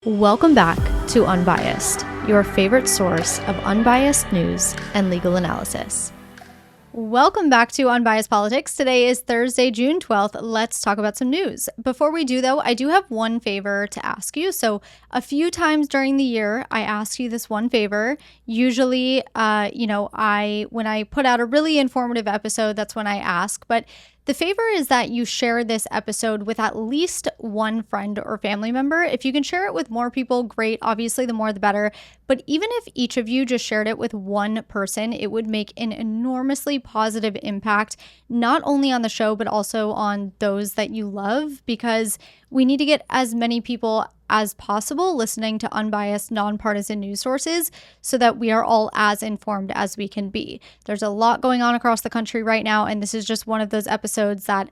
Welcome back to Unbiased, your favorite source of unbiased news and legal analysis. Welcome back to Unbiased Politics. Today is Thursday, June 12th. Let's talk about some news. Before we do, though, I do have one favor to ask you. So a few times during the year, I ask you this one favor. Usually, when I put out a really informative episode, that's when I ask. But the favor is that you share this episode with at least one friend or family member. If you can share it with more people, great. Obviously, the more the better. But even if each of you just shared it with one person, it would make an enormously positive impact, not only on the show, but also on those that you love, because we need to get as many people as possible listening to unbiased, nonpartisan news sources so that we are all as informed as we can be. There's a lot going on across the country right now, and this is just one of those episodes that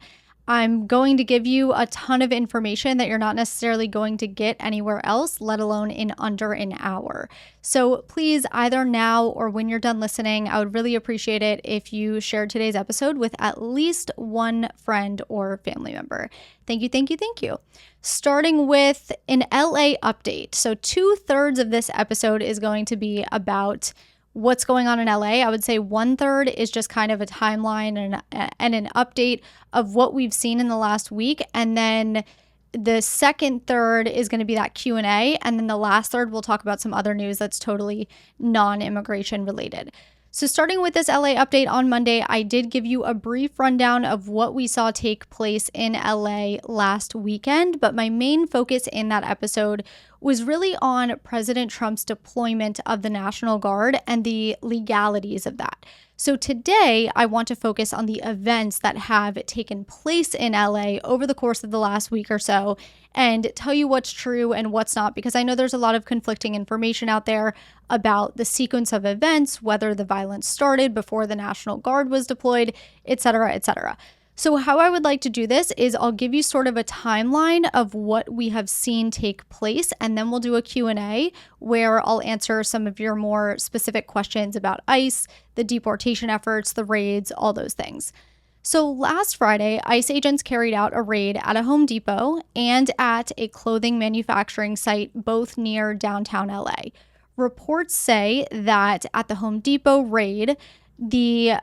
I'm going to give you a ton of information that you're not necessarily going to get anywhere else, let alone in under an hour. So please, either now or when you're done listening, I would really appreciate it if you shared today's episode with at least one friend or family member. Thank you, thank you, thank you. Starting with an LA update. So 2/3 of this episode is going to be about what's going on in LA. I would say 1/3 is just kind of a timeline and an update of what we've seen in the last week. And then the second third is going to be that Q&A. And then the last third, we'll talk about some other news that's totally non-immigration related. So starting with this LA update on Monday, I did give you a brief rundown of what we saw take place in LA last weekend, but my main focus in that episode was really on President Trump's deployment of the National Guard and the legalities of that. So today, I want to focus on the events that have taken place in LA over the course of the last week or so and tell you what's true and what's not, because I know there's a lot of conflicting information out there about the sequence of events, whether the violence started before the National Guard was deployed, et cetera, et cetera. So how I would like to do this is I'll give you sort of a timeline of what we have seen take place, and then we'll do a Q&A where I'll answer some of your more specific questions about ICE, the deportation efforts, the raids, all those things. So last Friday, ICE agents carried out a raid at a Home Depot and at a clothing manufacturing site, both near downtown LA. Reports say that at the Home Depot raid, the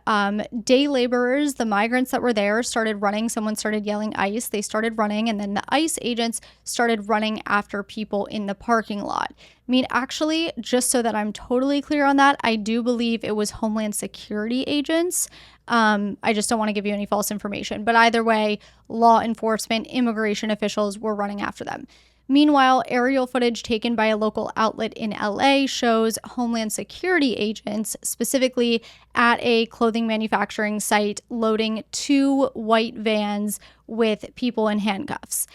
day laborers, the migrants that were there, started running. Someone started yelling ICE. They started running, and then the ICE agents started running after people in the parking lot. I mean, actually, just so that I'm totally clear on that, I do believe it was Homeland Security agents. I just don't want to give you any false information. But either way, law enforcement, immigration officials were running after them. Meanwhile, aerial footage taken by a local outlet in LA shows Homeland Security agents, specifically at a clothing manufacturing site, loading 2 white vans with people in handcuffs.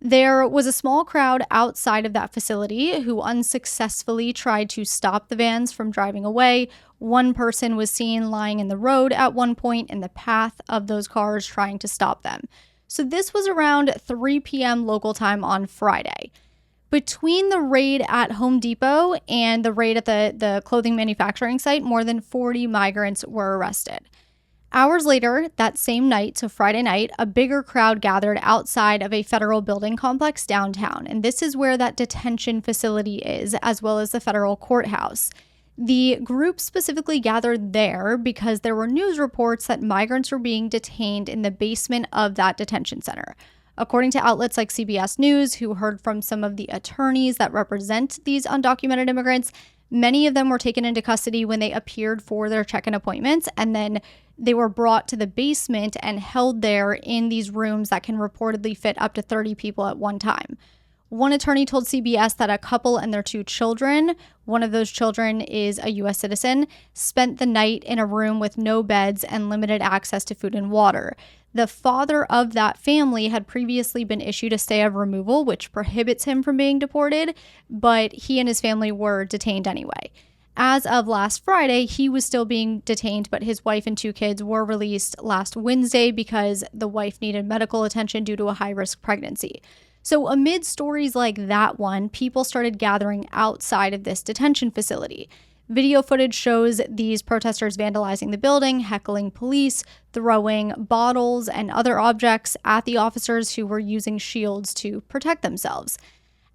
There was a small crowd outside of that facility who unsuccessfully tried to stop the vans from driving away. One person was seen lying in the road at one point in the path of those cars trying to stop them. So this was around 3 p.m. local time on Friday. Between the raid at Home Depot and the raid at the clothing manufacturing site, more than 40 migrants were arrested. Hours later, that same night, so Friday night, a bigger crowd gathered outside of a federal building complex downtown. And this is where that detention facility is, as well as the federal courthouse. The group specifically gathered there because there were news reports that migrants were being detained in the basement of that detention center. According to outlets like CBS News, who heard from some of the attorneys that represent these undocumented immigrants, many of them were taken into custody when they appeared for their check-in appointments, and then they were brought to the basement and held there in these rooms that can reportedly fit up to 30 people at one time. One attorney told CBS that a couple and their 2 children, one of those children is a U.S. citizen, spent the night in a room with no beds and limited access to food and water. The father of that family had previously been issued a stay of removal, which prohibits him from being deported, but he and his family were detained anyway. As of last Friday, he was still being detained, but his wife and 2 kids were released last Wednesday because the wife needed medical attention due to a high-risk pregnancy. So amid stories like that one, people started gathering outside of this detention facility. Video footage shows these protesters vandalizing the building, heckling police, throwing bottles and other objects at the officers who were using shields to protect themselves.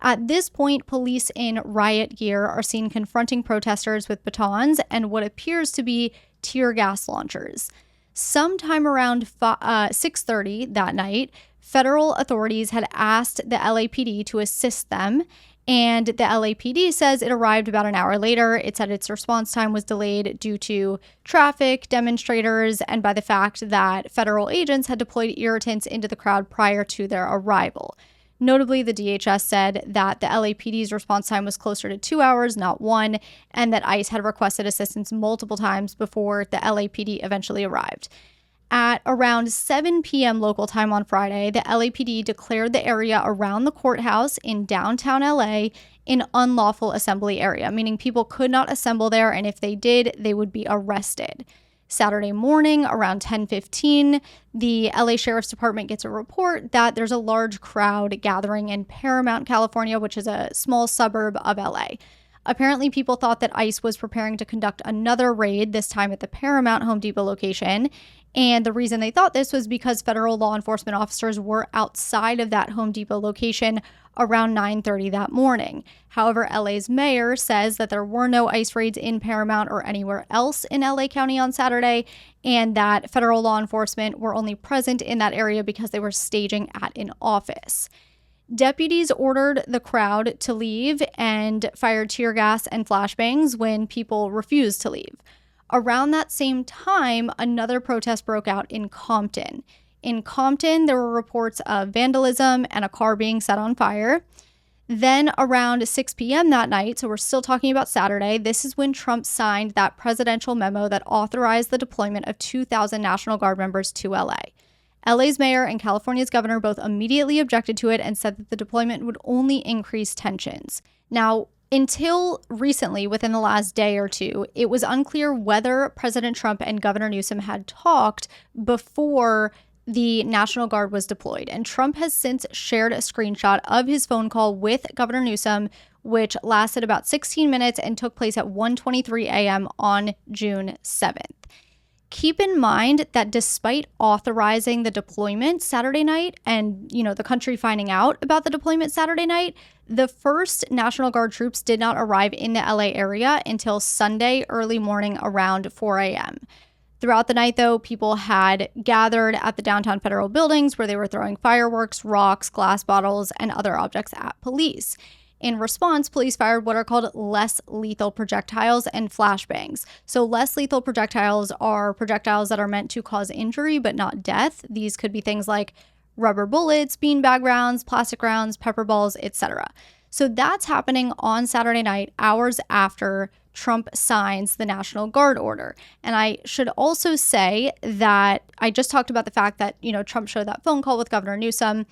At this point, police in riot gear are seen confronting protesters with batons and what appears to be tear gas launchers. Sometime around 6:30 that night, federal authorities had asked the LAPD to assist them, and the LAPD says it arrived about an hour later. It said its response time was delayed due to traffic, demonstrators, and by the fact that federal agents had deployed irritants into the crowd prior to their arrival. Notably, the DHS said that the LAPD's response time was closer to 2 hours, not 1, and that ICE had requested assistance multiple times before the LAPD eventually arrived. At around 7 p.m. local time on Friday, the LAPD declared the area around the courthouse in downtown LA an unlawful assembly area, meaning people could not assemble there, and if they did, they would be arrested. Saturday morning, around 10:15, the LA Sheriff's Department gets a report that there's a large crowd gathering in Paramount, California, which is a small suburb of LA. Apparently, people thought that ICE was preparing to conduct another raid, this time at the Paramount Home Depot location. And the reason they thought this was because federal law enforcement officers were outside of that Home Depot location around 9:30 that morning. However, LA's mayor says that there were no ICE raids in Paramount or anywhere else in LA County on Saturday, and that federal law enforcement were only present in that area because they were staging at an office. Deputies ordered the crowd to leave and fired tear gas and flashbangs when people refused to leave. Around that same time, another protest broke out in Compton. In Compton, there were reports of vandalism and a car being set on fire. Then around 6 p.m. that night, so we're still talking about Saturday, this is when Trump signed that presidential memo that authorized the deployment of 2,000 National Guard members to LA. LA's mayor and California's governor both immediately objected to it and said that the deployment would only increase tensions. Now, until recently, within the last day or two, it was unclear whether President Trump and Governor Newsom had talked before the National Guard was deployed. And Trump has since shared a screenshot of his phone call with Governor Newsom, which lasted about 16 minutes and took place at 1:23 a.m. on June 7th. Keep in mind that despite authorizing the deployment Saturday night and, the country finding out about the deployment Saturday night, the first National Guard troops did not arrive in the LA area until Sunday early morning around 4 a.m. Throughout the night, though, people had gathered at the downtown federal buildings where they were throwing fireworks, rocks, glass bottles, and other objects at police. In response, police fired what are called less lethal projectiles and flashbangs. So less lethal projectiles are projectiles that are meant to cause injury but not death. These could be things like rubber bullets, beanbag rounds, plastic rounds, pepper balls, etc. So that's happening on Saturday night, hours after Trump signs the National Guard order. And I should also say that I just talked about the fact that, Trump showed that phone call with Governor Newsom.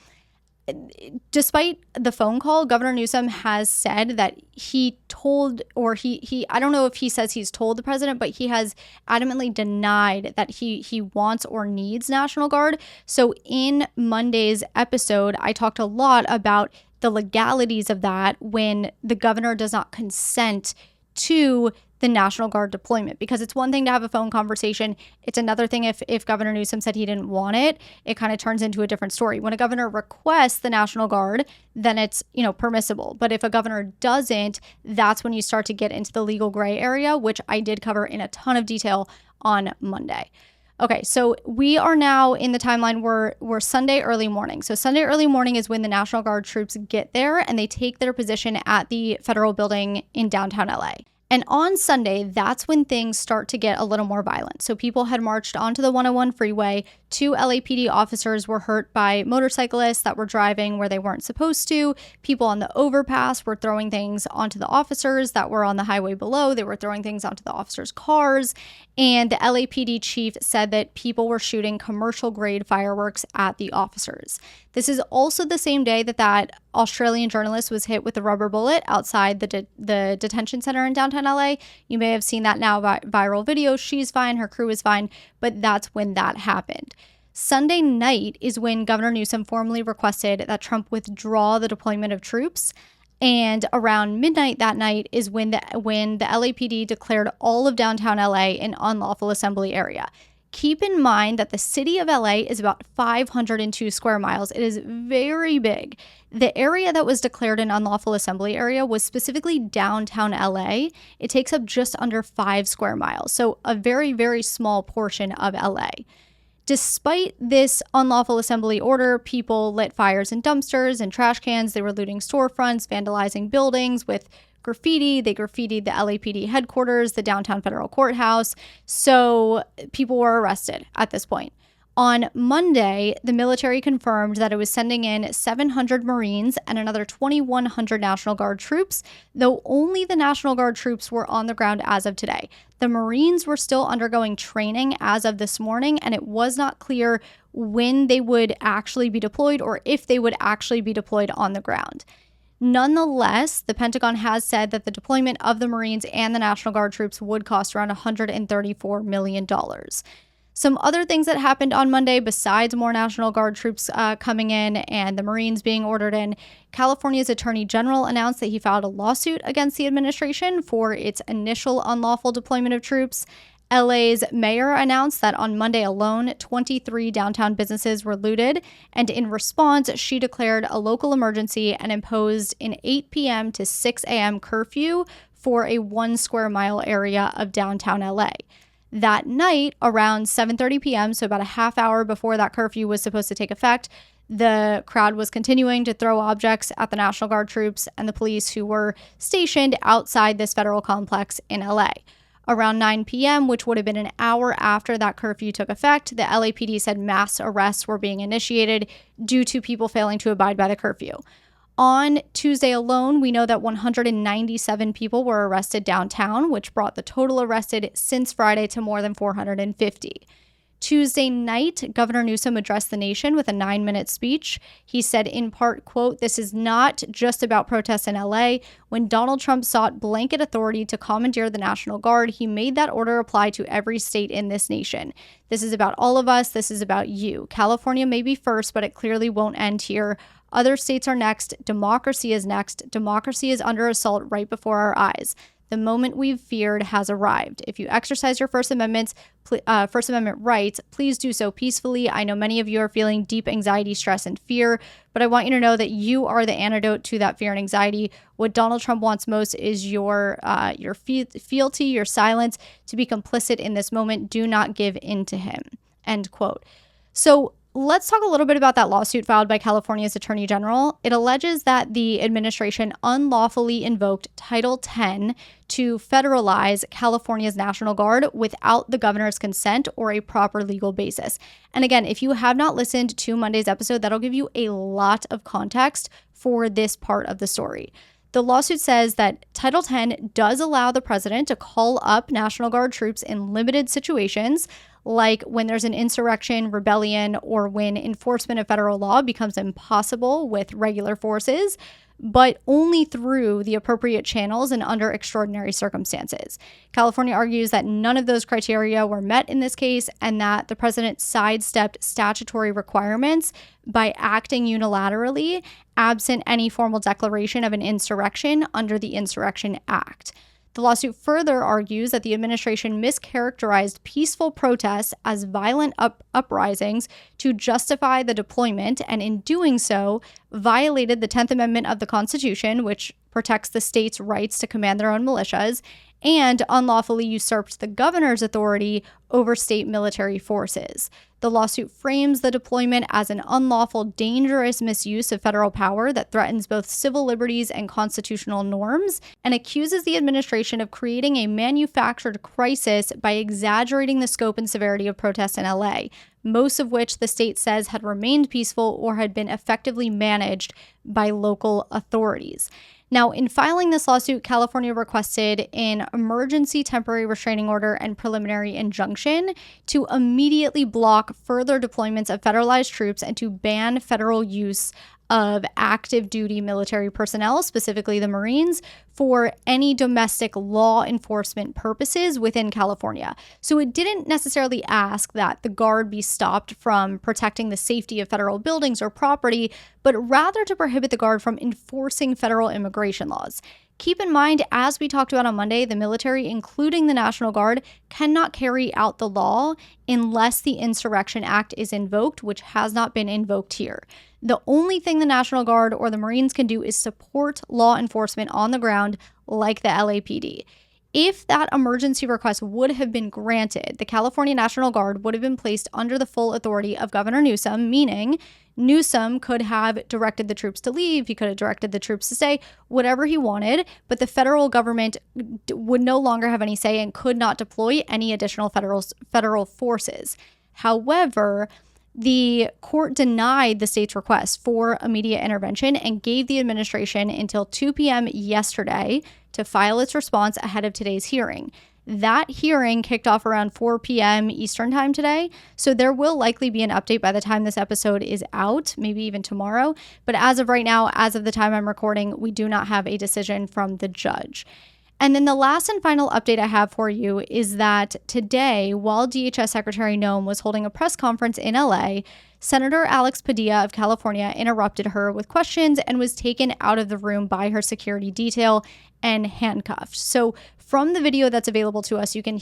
Despite the phone call, Governor Newsom has said that he told, or he I don't know if he says he's told the president, but he has adamantly denied that he wants or needs National Guard. So in Monday's episode, I talked a lot about the legalities of that when the governor does not consent to the National Guard deployment, because it's one thing to have a phone conversation. It's another thing if Governor Newsom said he didn't want it, it kind of turns into a different story. When a governor requests the National Guard, then it's, permissible. But if a governor doesn't, that's when you start to get into the legal gray area, which I did cover in a ton of detail on Monday. Okay, so we are now in the timeline we're Sunday early morning. So Sunday early morning is when the National Guard troops get there and they take their position at the federal building in downtown LA. And on Sunday, that's when things start to get a little more violent. So people had marched onto the 101 freeway. 2 LAPD officers were hurt by motorcyclists that were driving where they weren't supposed to. People on the overpass were throwing things onto the officers that were on the highway below. They were throwing things onto the officers' cars. And the LAPD chief said that people were shooting commercial-grade fireworks at the officers. This is also the same day that Australian journalist was hit with a rubber bullet outside the detention center in downtown LA. You may have seen that now viral video. She's fine. Her crew is fine. But that's when that happened. Sunday night is when Governor Newsom formally requested that Trump withdraw the deployment of troops. And around midnight that night is when the LAPD declared all of downtown LA an unlawful assembly area. Keep in mind that the city of LA is about 502 square miles. It is very big. The area that was declared an unlawful assembly area was specifically downtown LA. It takes up just under 5 square miles, so a very, very small portion of LA. Despite this unlawful assembly order, people lit fires in dumpsters and trash cans. They were looting storefronts, vandalizing buildings with graffiti. They graffitied the LAPD headquarters, the downtown federal courthouse. So people were arrested at this point. On Monday, the military confirmed that it was sending in 700 Marines and another 2,100 National Guard troops, though only the National Guard troops were on the ground as of today. The Marines were still undergoing training as of this morning, and it was not clear when they would actually be deployed or if they would actually be deployed on the ground. Nonetheless, the Pentagon has said that the deployment of the Marines and the National Guard troops would cost around $134 million. Some other things that happened on Monday, besides more National Guard troops coming in and the Marines being ordered in, California's Attorney General announced that he filed a lawsuit against the administration for its initial unlawful deployment of troops. LA's mayor announced that on Monday alone, 23 downtown businesses were looted, and in response, she declared a local emergency and imposed an 8 p.m. to 6 a.m. curfew for a 1 square mile area of downtown LA. That night, around 7:30 p.m., so about a half hour before that curfew was supposed to take effect, the crowd was continuing to throw objects at the National Guard troops and the police who were stationed outside this federal complex in LA. Around 9 p.m., which would have been an hour after that curfew took effect, the LAPD said mass arrests were being initiated due to people failing to abide by the curfew. On Tuesday alone, we know that 197 people were arrested downtown, which brought the total arrested since Friday to more than 450. Tuesday night, Governor Newsom addressed the nation with a 9-minute speech. He said in part, quote, "This is not just about protests in LA. When Donald Trump sought blanket authority to commandeer the National Guard, he made that order apply to every state in this nation. This is about all of us. This is about you. California may be first, but it clearly won't end here. Other states are next. Democracy is next. Democracy is under assault right before our eyes. The moment we've feared has arrived. If you exercise your First Amendment rights, please do so peacefully. I know many of you are feeling deep anxiety, stress, and fear, but I want you to know that you are the antidote to that fear and anxiety. What Donald Trump wants most is your fealty, your silence, to be complicit in this moment. Do not give in to him." End quote. So let's talk a little bit about that lawsuit filed by California's Attorney General. It alleges that the administration unlawfully invoked Title X to federalize California's National Guard without the governor's consent or a proper legal basis. And again, if you have not listened to Monday's episode, that'll give you a lot of context for this part of the story. The lawsuit says that Title X does allow the president to call up National Guard troops in limited situations, like when there's an insurrection, rebellion, or when enforcement of federal law becomes impossible with regular forces, but only through the appropriate channels and under extraordinary circumstances. California argues that none of those criteria were met in this case and that the president sidestepped statutory requirements by acting unilaterally, absent any formal declaration of an insurrection under the Insurrection Act. The lawsuit further argues that the administration mischaracterized peaceful protests as violent uprisings to justify the deployment, and in doing so, violated the 10th Amendment of the Constitution, which protects the state's rights to command their own militias, and unlawfully usurped the governor's authority over state military forces. The lawsuit frames the deployment as an unlawful, dangerous misuse of federal power that threatens both civil liberties and constitutional norms, and accuses the administration of creating a manufactured crisis by exaggerating the scope and severity of protests in LA, most of which the state says had remained peaceful or had been effectively managed by local authorities. Now, in filing this lawsuit, California requested an emergency temporary restraining order and preliminary injunction to immediately block further deployments of federalized troops and to ban federal use of active duty military personnel, specifically the Marines, for any domestic law enforcement purposes within California. So it didn't necessarily ask that the Guard be stopped from protecting the safety of federal buildings or property, but rather to prohibit the Guard from enforcing federal immigration laws. Keep in mind, as we talked about on Monday, the military, including the National Guard, cannot carry out the law unless the Insurrection Act is invoked, which has not been invoked here. The only thing the National Guard or the Marines can do is support law enforcement on the ground, like the LAPD. If that emergency request would have been granted, the California National Guard would have been placed under the full authority of Governor Newsom, meaning Newsom could have directed the troops to leave, he could have directed the troops to stay, whatever he wanted, but the federal government would no longer have any say and could not deploy any additional federal forces. However, the court denied the state's request for immediate intervention and gave the administration until 2 p.m. yesterday to file its response ahead of today's hearing. That hearing kicked off around 4 p.m. Eastern time today, so there will likely be an update by the time this episode is out, maybe even tomorrow. But as of right now, as of the time I'm recording, we do not have a decision from the judge. And then the last and final update I have for you is that today, while DHS Secretary Noem was holding a press conference in LA, Senator Alex Padilla of California interrupted her with questions and was taken out of the room by her security detail and handcuffed. So from the video that's available to us, you can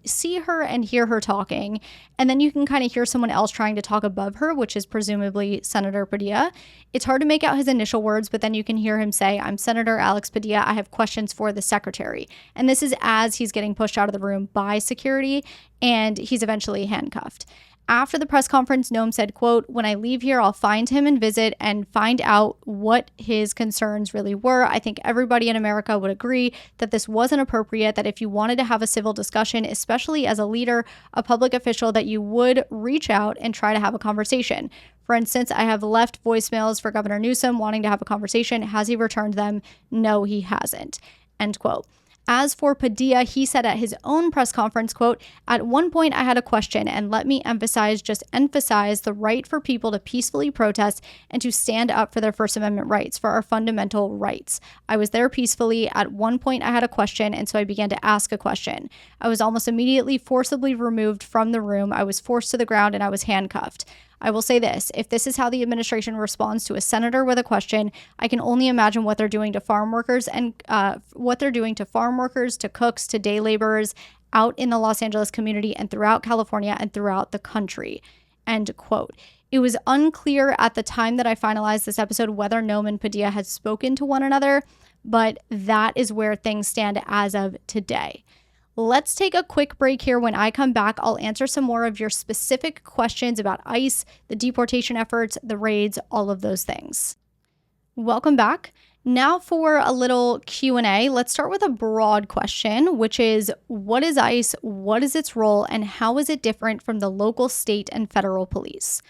see her and hear her talking, and then you can kind of hear someone else trying to talk above her, which is presumably Senator Padilla. It's hard to make out his initial words, but then you can hear him say, "I'm Senator Alex Padilla. I have questions for the secretary." And this is as he's getting pushed out of the room by security, and he's eventually handcuffed. After the press conference, Noem said, quote, "When I leave here, I'll find him and visit and find out what his concerns really were. I think everybody in America would agree that this wasn't appropriate, that if you wanted to have a civil discussion, especially as a leader, a public official, that you would reach out and try to have a conversation. For instance, I have left voicemails for Governor Newsom wanting to have a conversation. Has he returned them? No, he hasn't." End quote. As for Padilla, he said at his own press conference, quote, "At one point I had a question, and let me emphasize the right for people to peacefully protest and to stand up for their First Amendment rights, for our fundamental rights. I was there peacefully. At one point I had a question, and so I began to ask a question. I was almost immediately forcibly removed from the room. I was forced to the ground and I was handcuffed. I will say this, if this is how the administration responds to a senator with a question, I can only imagine what they're doing to farm workers and to cooks, to day laborers out in the Los Angeles community and throughout California and throughout the country." End quote. It was unclear at the time that I finalized this episode whether Noem and Padilla had spoken to one another, but that is where things stand as of today. Let's take a quick break here. When I come back, I'll answer some more of your specific questions about ICE, the deportation efforts, the raids, all of those things. Welcome back. Now for a little Q&A. Let's start with a broad question, which is, what is ICE, what is its role, and how is it different from the local, state, and federal police?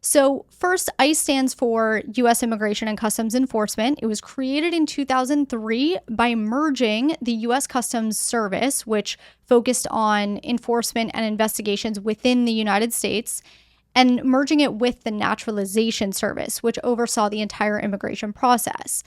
So first, ICE stands for U.S. Immigration and Customs Enforcement. It was created in 2003 by merging the U.S. Customs Service, which focused on enforcement and investigations within the United States, and merging it with the Naturalization Service, which oversaw the entire immigration process.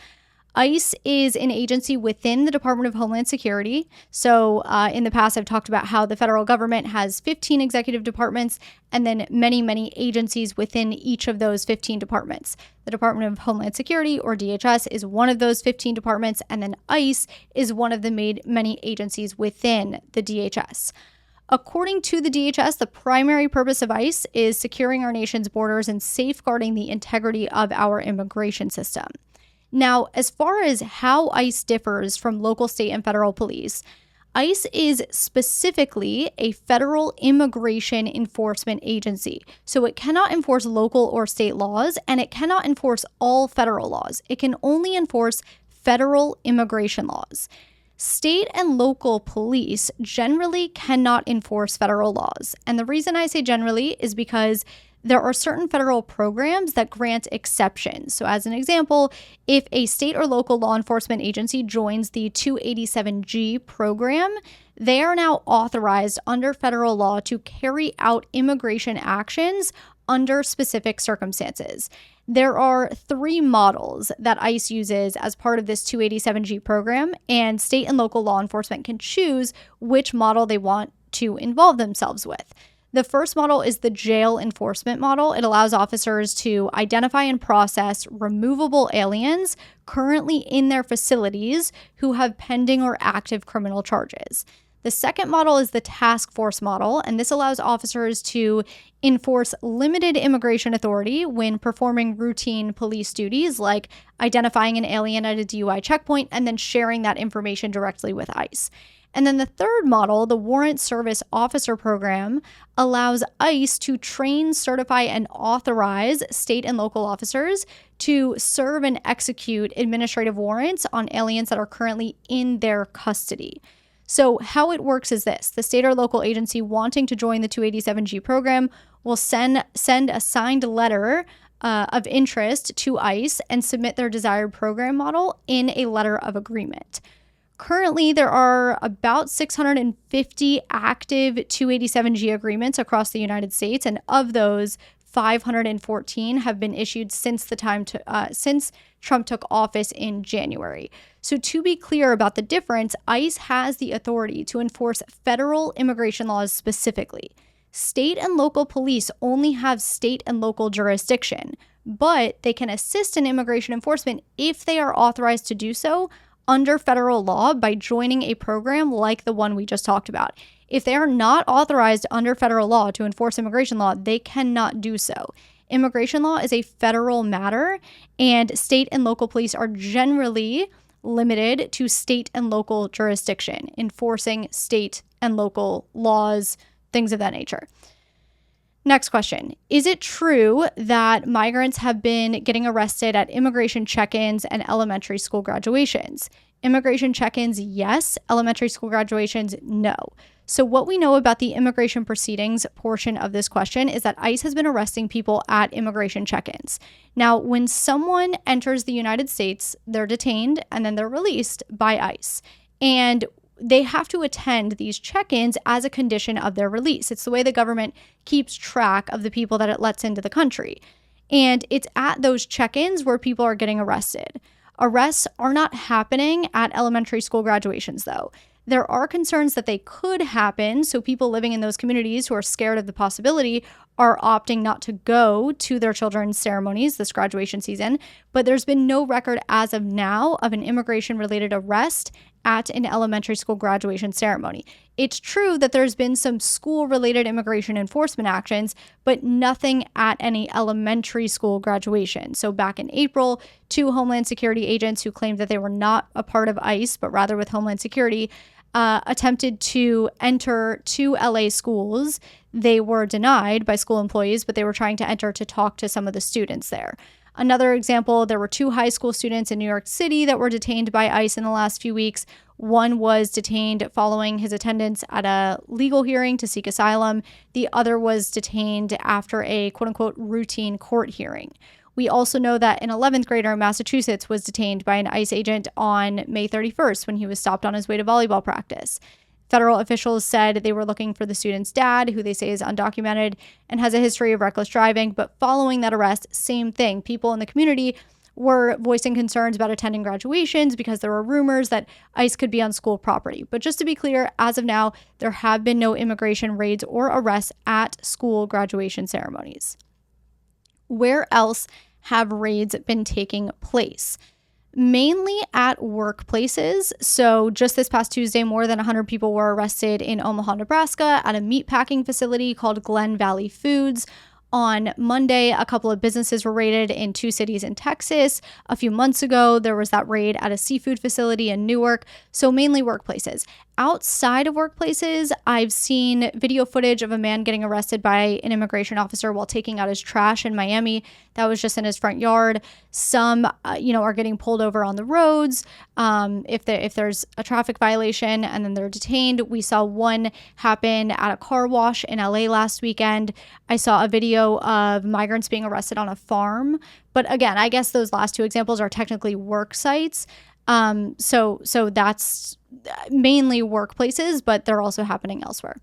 ICE is an agency within the Department of Homeland Security. So in the past, I've talked about how the federal government has 15 executive departments and then many, many agencies within each of those 15 departments. The Department of Homeland Security, or DHS, is one of those 15 departments, and then ICE is one of the many agencies within the DHS. According to the DHS, the primary purpose of ICE is securing our nation's borders and safeguarding the integrity of our immigration system. Now, as far as how ICE differs from local, state, and federal police, ICE is specifically a federal immigration enforcement agency. So it cannot enforce local or state laws, and it cannot enforce all federal laws. It can only enforce federal immigration laws. State and local police generally cannot enforce federal laws. And the reason I say generally is because there are certain federal programs that grant exceptions. So as an example, if a state or local law enforcement agency joins the 287G program, they are now authorized under federal law to carry out immigration actions under specific circumstances. There are 3 models that ICE uses as part of this 287G program, and state and local law enforcement can choose which model they want to involve themselves with. The first model is the jail enforcement model. It allows officers to identify and process removable aliens, currently in their facilities who have pending or active criminal charges. The second model is the task force model, and this allows officers to enforce limited immigration authority when performing routine police duties like identifying an alien at a DUI checkpoint and then sharing that information directly with ICE. And then the third model, the Warrant Service Officer Program, allows ICE to train, certify, and authorize state and local officers to serve and execute administrative warrants on aliens that are currently in their custody. So how it works is this. The state or local agency wanting to join the 287G program will send a signed letter of interest to ICE and submit their desired program model in a letter of agreement. Currently, there are about 650 active 287G agreements across the United States, and of those, 514 have been issued since Trump took office in January. So to be clear about the difference, ICE has the authority to enforce federal immigration laws specifically. State and local police only have state and local jurisdiction, but they can assist in immigration enforcement if they are authorized to do so under federal law by joining a program like the one we just talked about. If they are not authorized under federal law to enforce immigration law, they cannot do so. Immigration law is a federal matter, and state and local police are generally limited to state and local jurisdiction, enforcing state and local laws, things of that nature. Next question. Is it true that migrants have been getting arrested at immigration check-ins and elementary school graduations? Immigration check-ins, yes. Elementary school graduations, no. So what we know about the immigration proceedings portion of this question is that ICE has been arresting people at immigration check-ins. Now, when someone enters the United States, they're detained and then they're released by ICE. And they have to attend these check-ins as a condition of their release. It's the way the government keeps track of the people that it lets into the country. And it's at those check-ins where people are getting arrested. Arrests are not happening at elementary school graduations, though. There are concerns that they could happen, so people living in those communities who are scared of the possibility are opting not to go to their children's ceremonies this graduation season, but there's been no record as of now of an immigration-related arrest at an elementary school graduation ceremony. It's true that there's been some school-related immigration enforcement actions, but nothing at any elementary school graduation. So back in April, 2 Homeland Security agents who claimed that they were not a part of ICE, but rather with Homeland Security, attempted to enter 2 LA schools. They were denied by school employees, but they were trying to enter to talk to some of the students there. Another example, there were 2 high school students in New York City that were detained by ICE in the last few weeks. One was detained following his attendance at a legal hearing to seek asylum. The other was detained after a quote-unquote routine court hearing. We also know that an 11th grader in Massachusetts was detained by an ICE agent on May 31st when he was stopped on his way to volleyball practice. Federal officials said they were looking for the student's dad, who they say is undocumented and has a history of reckless driving. But following that arrest, same thing. People in the community were voicing concerns about attending graduations because there were rumors that ICE could be on school property. But just to be clear, as of now, there have been no immigration raids or arrests at school graduation ceremonies. Where else have raids been taking place? Mainly at workplaces. So just this past Tuesday, more than 100 people were arrested in Omaha, Nebraska at a meatpacking facility called Glen Valley Foods. On Monday, a couple of businesses were raided in 2 cities in Texas. A few months ago, there was that raid at a seafood facility in Newark. So mainly workplaces. Outside of workplaces, I've seen video footage of a man getting arrested by an immigration officer while taking out his trash in Miami. That was just in his front yard. Some, are getting pulled over on the roads if there's a traffic violation and then they're detained. We saw one happen at a car wash in LA last weekend. I saw a video of migrants being arrested on a farm. But again, I guess those last 2 examples are technically work sites. So that's mainly workplaces, but they're also happening elsewhere.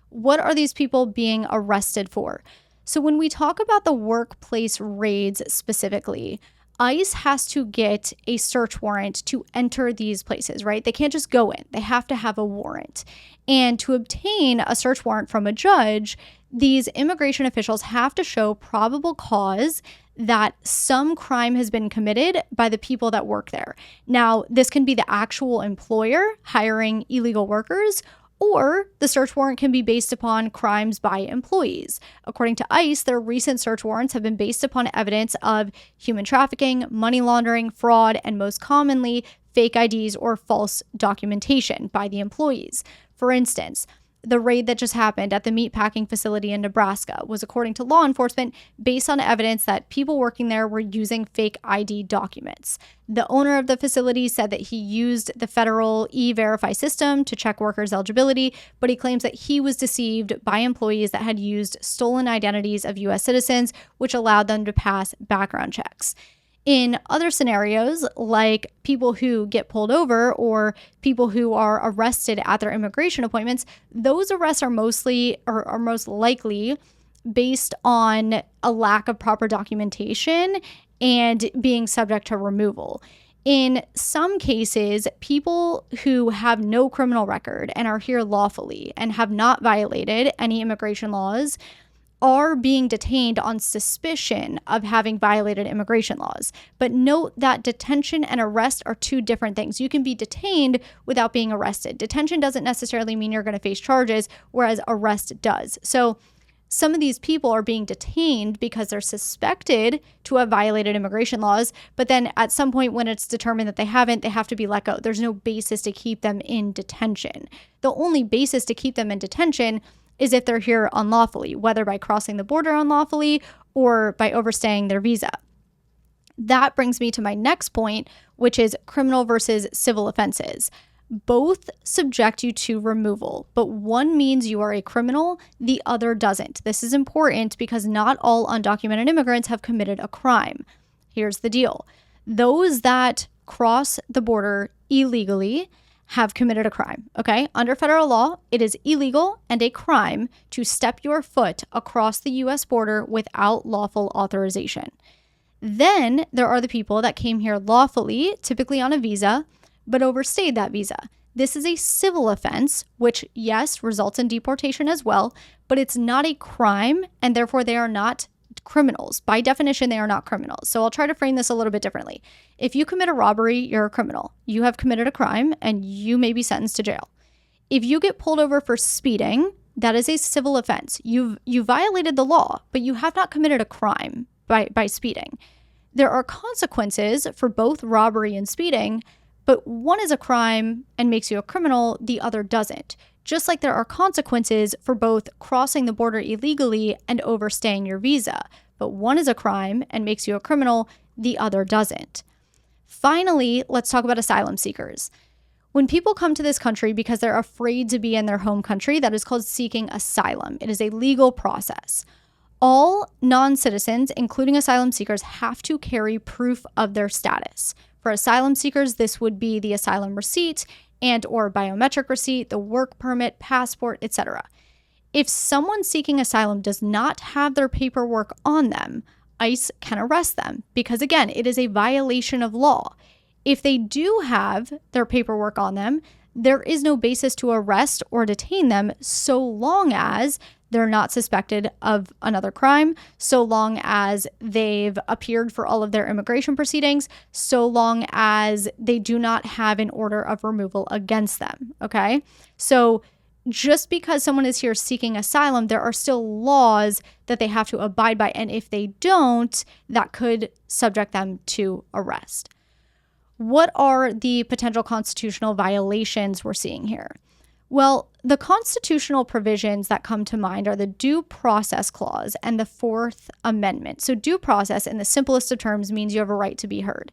What are these people being arrested for? So when we talk about the workplace raids specifically, ICE has to get a search warrant to enter these places, right? They can't just go in. They have to have a warrant. And to obtain a search warrant from a judge, these immigration officials have to show probable cause that some crime has been committed by the people that work there. Now, this can be the actual employer hiring illegal workers, or the search warrant can be based upon crimes by employees. According to ICE, their recent search warrants have been based upon evidence of human trafficking, money laundering, fraud, and most commonly, fake IDs or false documentation by the employees. For instance, the raid that just happened at the meatpacking facility in Nebraska was, according to law enforcement, based on evidence that people working there were using fake ID documents. The owner of the facility said that he used the federal E-Verify system to check workers' eligibility, but he claims that he was deceived by employees that had used stolen identities of U.S. citizens, which allowed them to pass background checks. In other scenarios, like people who get pulled over or people who are arrested at their immigration appointments, those arrests are most likely based on a lack of proper documentation and being subject to removal. In some cases, people who have no criminal record and are here lawfully and have not violated any immigration laws are being detained on suspicion of having violated immigration laws. But note that detention and arrest are two different things. You can be detained without being arrested. Detention doesn't necessarily mean you're going to face charges, whereas arrest does. So some of these people are being detained because they're suspected to have violated immigration laws, but then at some point when it's determined that they haven't, they have to be let go. There's no basis to keep them in detention. The only basis to keep them in detention is if they're here unlawfully, whether by crossing the border unlawfully or by overstaying their visa. That brings me to my next point, which is criminal versus civil offenses. Both subject you to removal, but one means you are a criminal, the other doesn't. This is important because not all undocumented immigrants have committed a crime. Here's the deal. Those that cross the border illegally have committed a crime, okay? Under federal law, it is illegal and a crime to step your foot across the U.S. border without lawful authorization. Then there are the people that came here lawfully, typically on a visa, but overstayed that visa. This is a civil offense, which, yes, results in deportation as well, but it's not a crime, and therefore they are not criminals. By definition, they are not criminals. So I'll try to frame this a little bit differently. If you commit a robbery, you're a criminal. You have committed a crime and you may be sentenced to jail. If you get pulled over for speeding, that is a civil offense. You violated the law, but you have not committed a crime by speeding. There are consequences for both robbery and speeding, but one is a crime and makes you a criminal, the other doesn't. Just like there are consequences for both crossing the border illegally and overstaying your visa, but one is a crime and makes you a criminal, the other doesn't. Finally, let's talk about asylum seekers. When people come to this country because they're afraid to be in their home country, that is called seeking asylum. It is a legal process. All non-citizens, including asylum seekers, have to carry proof of their status. For asylum seekers, this would be the asylum receipt and or biometric receipt, the work permit, passport, etc. If someone seeking asylum does not have their paperwork on them, ICE can arrest them because, again, it is a violation of law. If they do have their paperwork on them, there is no basis to arrest or detain them so long as they're not suspected of another crime, so long as they've appeared for all of their immigration proceedings, so long as they do not have an order of removal against them, okay? So just because someone is here seeking asylum, there are still laws that they have to abide by, and if they don't, that could subject them to arrest. What are the potential constitutional violations we're seeing here? Well, the constitutional provisions that come to mind are the Due Process Clause and the Fourth Amendment. So due process, in the simplest of terms, means you have a right to be heard.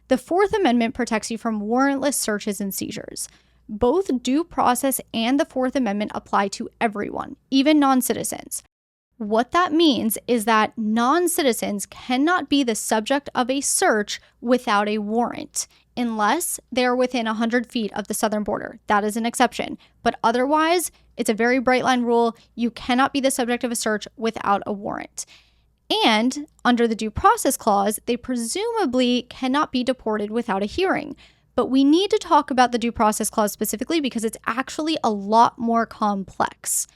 The Fourth Amendment protects you from warrantless searches and seizures. Both due process and the Fourth Amendment apply to everyone, even non-citizens. What that means is that non-citizens cannot be the subject of a search without a warrant, unless they're within 100 feet of the southern border. That is an exception. But otherwise, it's a very bright line rule. You cannot be the subject of a search without a warrant. And under the Due Process Clause, they presumably cannot be deported without a hearing. But we need to talk about the Due Process Clause specifically because it's actually a lot more complex.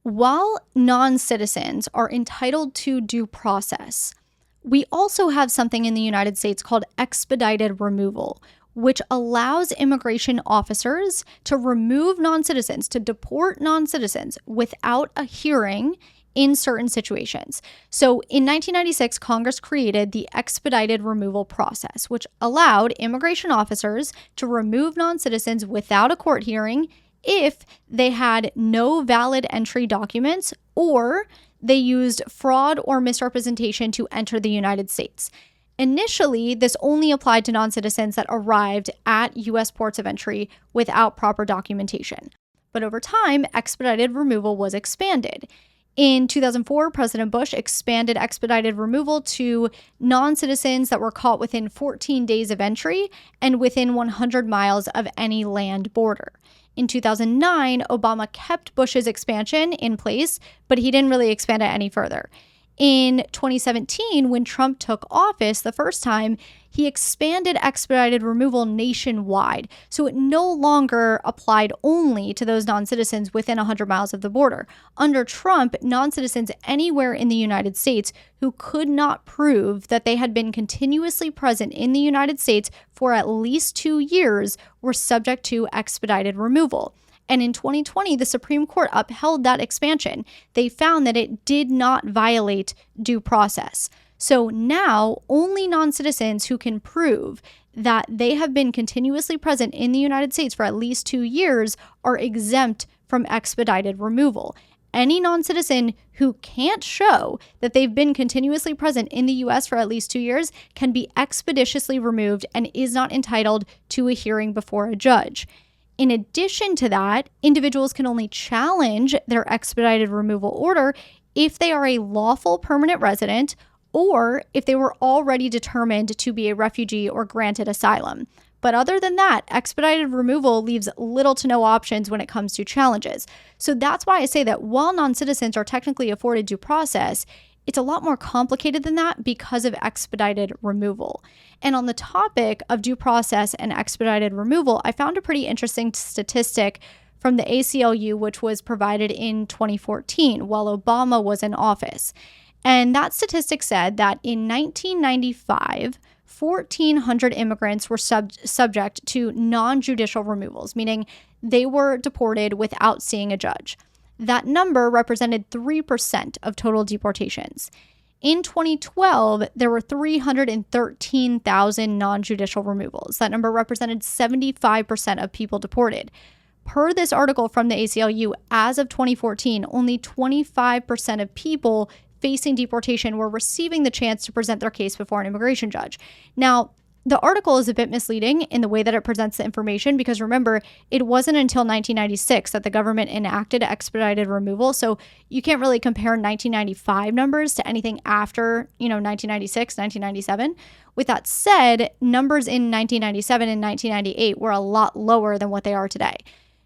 While non-citizens are entitled to due process, We also have something in the United States called expedited removal, which allows immigration officers to remove non-citizens, to deport non-citizens without a hearing in certain situations. So in 1996, Congress created the expedited removal process, which allowed immigration officers to remove non-citizens without a court hearing if they had no valid entry documents or they used fraud or misrepresentation to enter the United States. Initially, this only applied to non-citizens that arrived at U.S. ports of entry without proper documentation. But over time, expedited removal was expanded. In 2004, President Bush expanded expedited removal to non-citizens that were caught within 14 days of entry and within 100 miles of any land border. In 2009, Obama kept Bush's expansion in place, but he didn't really expand it any further. In 2017, when Trump took office the first time, he expanded expedited removal nationwide, so it no longer applied only to those non-citizens within 100 miles of the border. Under Trump, non-citizens anywhere in the United States who could not prove that they had been continuously present in the United States for at least 2 years were subject to expedited removal. And in 2020, the Supreme Court upheld that expansion. They found that it did not violate due process. So now only non-citizens who can prove that they have been continuously present in the United States for at least 2 years are exempt from expedited removal. Any non-citizen who can't show that they've been continuously present in the U.S. for at least 2 years can be expeditiously removed and is not entitled to a hearing before a judge. In addition to that, individuals can only challenge their expedited removal order if they are a lawful permanent resident or if they were already determined to be a refugee or granted asylum. But other than that, expedited removal leaves little to no options when it comes to challenges. So that's why I say that while non-citizens are technically afforded due process, it's a lot more complicated than that because of expedited removal. And on the topic of due process and expedited removal, I found a pretty interesting statistic from the ACLU, which was provided in 2014 while Obama was in office. And that statistic said that in 1995, 1,400 immigrants were subject to non-judicial removals, meaning they were deported without seeing a judge. That number represented 3% of total deportations. In 2012, there were 313,000 non-judicial removals. That number represented 75% of people deported. Per this article from the ACLU, as of 2014, only 25% of people facing deportation were receiving the chance to present their case before an immigration judge. Now, the article is a bit misleading in the way that it presents the information because remember, it wasn't until 1996 that the government enacted expedited removal. So you can't really compare 1995 numbers to anything after, 1996, 1997. With that said, numbers in 1997 and 1998 were a lot lower than what they are today.